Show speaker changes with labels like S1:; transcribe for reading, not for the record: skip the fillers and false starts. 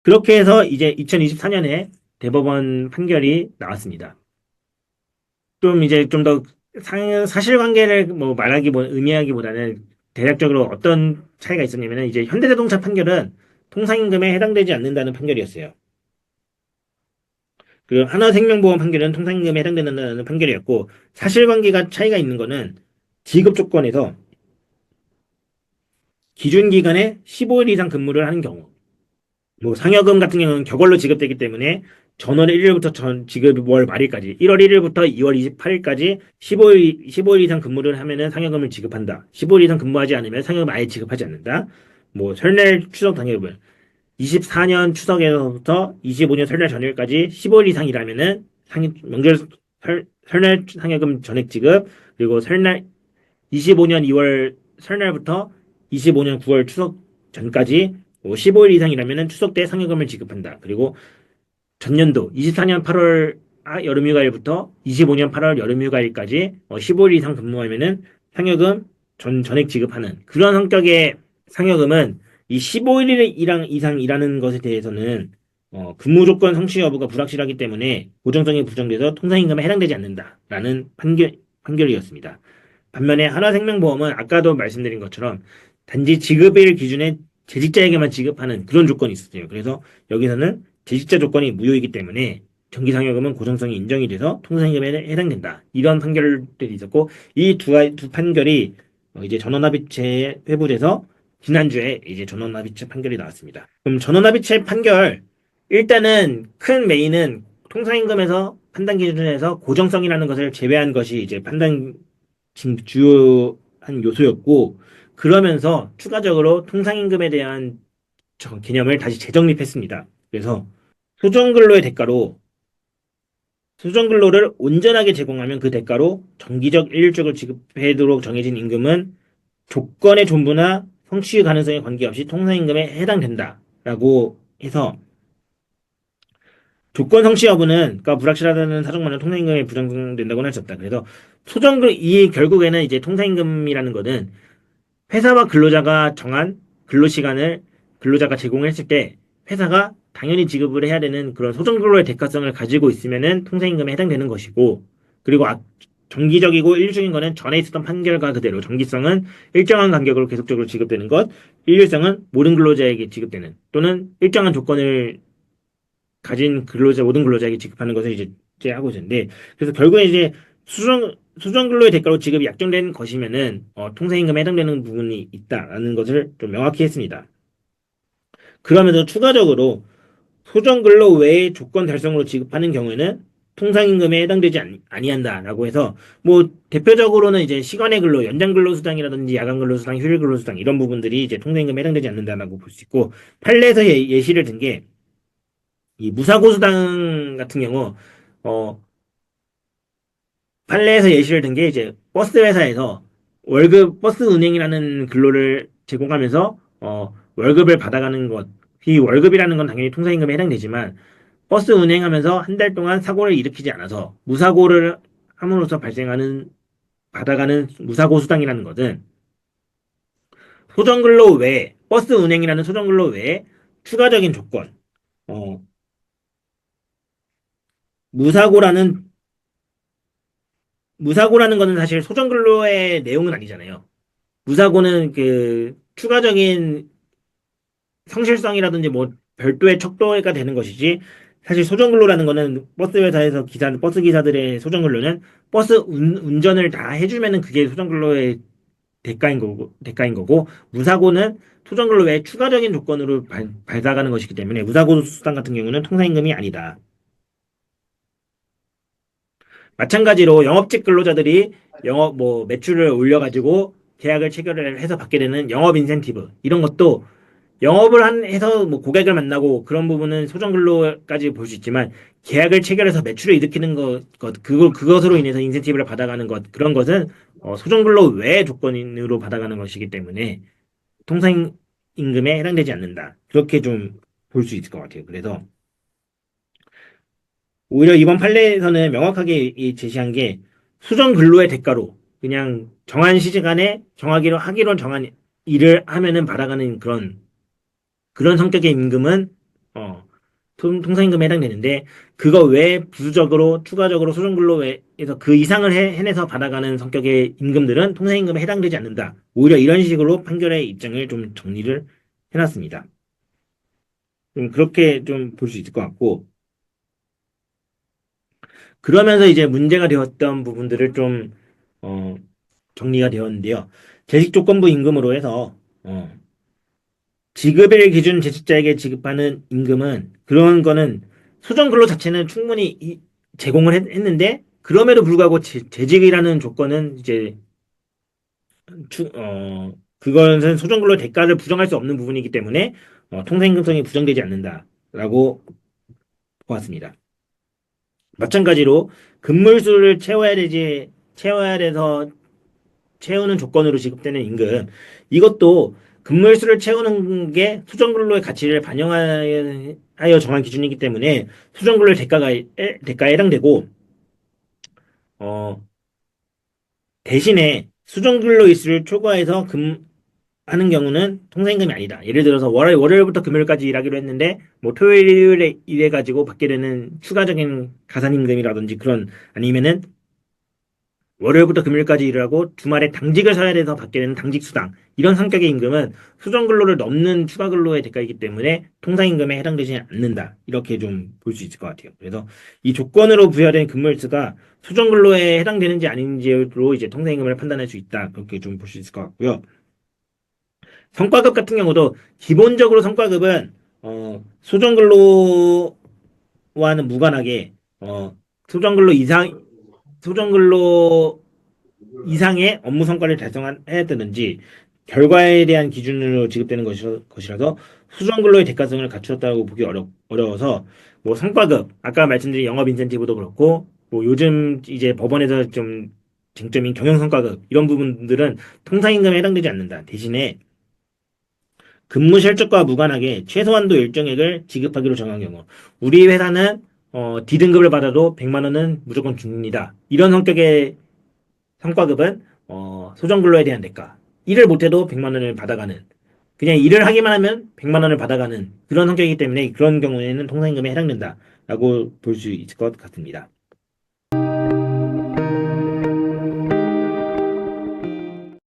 S1: 그렇게 해서 이제 2024년에 대법원 판결이 나왔습니다. 좀 이제 좀 더 사실관계를 뭐 의미하기보다는 대략적으로 어떤 차이가 있었냐면은 이제 현대자동차 판결은 통상임금에 해당되지 않는다는 판결이었어요. 그리고 하나생명보험 판결은 통상임금에 해당된다는 판결이었고 사실관계가 차이가 있는 거는 지급 조건에서 기준 기간에 15일 이상 근무를 하는 경우 뭐 상여금 같은 경우는 격월로 지급되기 때문에 전월 1일부터 전 지급월 말일까지 1월 1일부터 2월 28일까지 15일 이상 근무를 하면은 상여금을 지급한다. 15일 이상 근무하지 않으면 상여금 아예 지급하지 않는다. 뭐 설날 추석 당일분 24년 추석에서부터 25년 설날 전일까지 15일 이상 일하면은 명절 설날 상여금 전액 지급 그리고 설날 25년 2월 설날부터 25년 9월 추석 전까지 15일 이상이라면 추석 때 상여금을 지급한다. 그리고 전년도 24년 8월 여름휴가일부터 25년 8월 여름휴가일까지 15일 이상 근무하면은 상여금 전액 지급하는 그런 성격의 상여금은 이 15일 이상 일하는 것에 대해서는 근무 조건 성취 여부가 불확실하기 때문에 고정성이 부정돼서 통상임금에 해당되지 않는다라는 판결이었습니다. 반면에 하나생명보험은 아까도 말씀드린 것처럼 단지 지급일 기준에 재직자에게만 지급하는 그런 조건이 있었어요. 그래서 여기서는 재직자 조건이 무효이기 때문에 정기상여금은 고정성이 인정이 돼서 통상임금에 해당된다. 이런 판결들이 있었고 이 두 판결이 이제 전원합의체 회부돼서 지난주에 이제 전원합의체 판결이 나왔습니다. 그럼 전원합의체 판결 일단은 큰 메인은 통상임금에서 판단 기준에서 고정성이라는 것을 제외한 것이 이제 판단 주요한 요소였고 그러면서 추가적으로 통상임금에 대한 개념을 다시 재정립했습니다. 그래서 소정근로의 대가로 소정근로를 온전하게 제공하면 그 대가로 정기적 일일적을 지급하도록 정해진 임금은 조건의 존부나 성취 가능성에 관계없이 통상임금에 해당된다라고 해서 조건 성취 여부는 불확실하다는 사정만은 통상임금에 부정된다고 할 수 없다. 그래서 이 결국에는 이제 통상임금이라는 거는 회사와 근로자가 정한 근로시간을 근로자가 제공했을 때 회사가 당연히 지급을 해야 되는 그런 소정근로의 대가성을 가지고 있으면은 통상임금에 해당되는 것이고 그리고 정기적이고 일률적인 거는 전에 있었던 판결과 그대로 정기성은 일정한 간격으로 계속적으로 지급되는 것, 일률성은 모든 근로자에게 지급되는 또는 일정한 조건을 가진 모든 근로자에게 지급하는 것을 이제 하고 있는데 그래서 결국에 이제 수정 근로의 대가로 지급이 약정된 것이면은 통상임금에 해당되는 부분이 있다라는 것을 좀 명확히 했습니다. 그러면서 추가적으로 소정 근로 외의 조건 달성으로 지급하는 경우에는 통상임금에 해당되지 아니한다라고 해서 뭐 대표적으로는 이제 시간의 근로, 연장 근로 수당이라든지 야간 근로 수당, 휴일 근로 수당 이런 부분들이 이제 통상임금에 해당되지 않는다라고 볼 수 있고 판례에서 예시를 든 게 이 무사고수당 같은 경우 어 판례에서 예시를 든 게 이제 버스 회사에서 버스 운행이라는 근로를 제공하면서 월급을 받아가는 것. 이 월급이라는 건 당연히 통상임금에 해당되지만 버스 운행하면서 한 달 동안 사고를 일으키지 않아서 무사고를 함으로써 받아가는 무사고 수당이라는 것은 소정근로 외에 버스 운행이라는 소정근로 외에 추가적인 조건, 어, 무사고라는 무사고라는 거는 사실 소정근로의 내용은 아니잖아요. 무사고는 그 추가적인 성실성이라든지 뭐 별도의 척도가 되는 것이지 사실 소정근로라는 거는 버스 회사에서 버스 기사들의 소정근로는 운전을 다 해주면은 그게 소정근로의 대가인 거고 무사고는 소정근로 외에 추가적인 조건으로 발사가는 것이기 때문에 무사고 수당 같은 경우는 통상임금이 아니다. 마찬가지로 영업직 근로자들이 영업 뭐 매출을 올려가지고 계약을 체결을 해서 받게 되는 영업 인센티브 이런 것도 해서 뭐 고객을 만나고 그런 부분은 소정 근로까지 볼 수 있지만 계약을 체결해서 매출을 일으키는 그것으로 인해서 인센티브를 받아가는 것 그런 것은 소정 근로 외의 조건으로 받아가는 것이기 때문에 통상 임금에 해당되지 않는다. 그렇게 좀 볼 수 있을 것 같아요. 그래서 오히려 이번 판례에서는 명확하게 제시한 게 수정 근로의 대가로 그냥 정한 시간에 하기로 정한 일을 하면은 받아가는 그런 성격의 임금은 통상임금에 해당되는데 그거 외에 부수적으로 추가적으로 소정근로에서 그 이상을 해내서 받아가는 성격의 임금들은 통상임금에 해당되지 않는다. 오히려 이런 식으로 판결의 입장을 좀 정리를 해놨습니다. 좀 그렇게 좀 볼 수 있을 것 같고 그러면서 이제 문제가 되었던 부분들을 좀 어, 정리가 되었는데요. 재직조건부 임금으로 해서 지급일 기준 재직자에게 지급하는 임금은 그런 거는 소정근로 자체는 충분히 제공을 했는데 그럼에도 불구하고 재직이라는 조건은 이제 그것은 소정근로 대가를 부정할 수 없는 부분이기 때문에 통상임금성이 부정되지 않는다라고 보았습니다. 마찬가지로 근무일수를 채워야 돼서 채우는 조건으로 지급되는 임금 이것도 근무일수를 채우는 게 수정근로의 가치를 반영하여 정한 기준이기 때문에 수정근로의 대가에 해당되고 어, 대신에 수정근로 일수를 초과해서 하는 경우는 통상임금이 아니다. 예를 들어서 월요일부터 금요일까지 일하기로 했는데 뭐 토요일에 일해가지고 받게 되는 추가적인 가산임금이라든지 그런 아니면은 월요일부터 금요일까지 일을 하고 주말에 당직을 서야 돼서 받게 되는 당직수당 이런 성격의 임금은 수정근로를 넘는 추가근로의 대가이기 때문에 통상임금에 해당되지 않는다 이렇게 좀 볼 수 있을 것 같아요. 그래서 이 조건으로 부여된 근무일수가 수정근로에 해당되는지 아닌지로 이제 통상임금을 판단할 수 있다 그렇게 좀 볼 수 있을 것 같고요. 성과급 같은 경우도 기본적으로 성과급은 수정근로와는 무관하게 수정근로 소정근로 이상의 업무 성과를 달성해야 되는지 결과에 대한 기준으로 지급되는 것이라서 수정근로의 대가성을 갖추었다고 보기 어려워서 뭐 성과급 아까 말씀드린 영업 인센티브도 그렇고 뭐 요즘 이제 법원에서 좀 쟁점인 경영성과급 이런 부분들은 통상임금에 해당되지 않는다. 대신에 근무 실적과 무관하게 최소한도 일정액을 지급하기로 정한 경우 우리 회사는 D등급을 받아도 100만 원은 무조건 줍니다. 이런 성격의 성과급은 소정근로에 대한 대가. 일을 못해도 100만 원을 받아가는. 그냥 일을 하기만 하면 100만 원을 받아가는 그런 성격이기 때문에 그런 경우에는 통상임금에 해당된다라고 볼 수 있을 것 같습니다.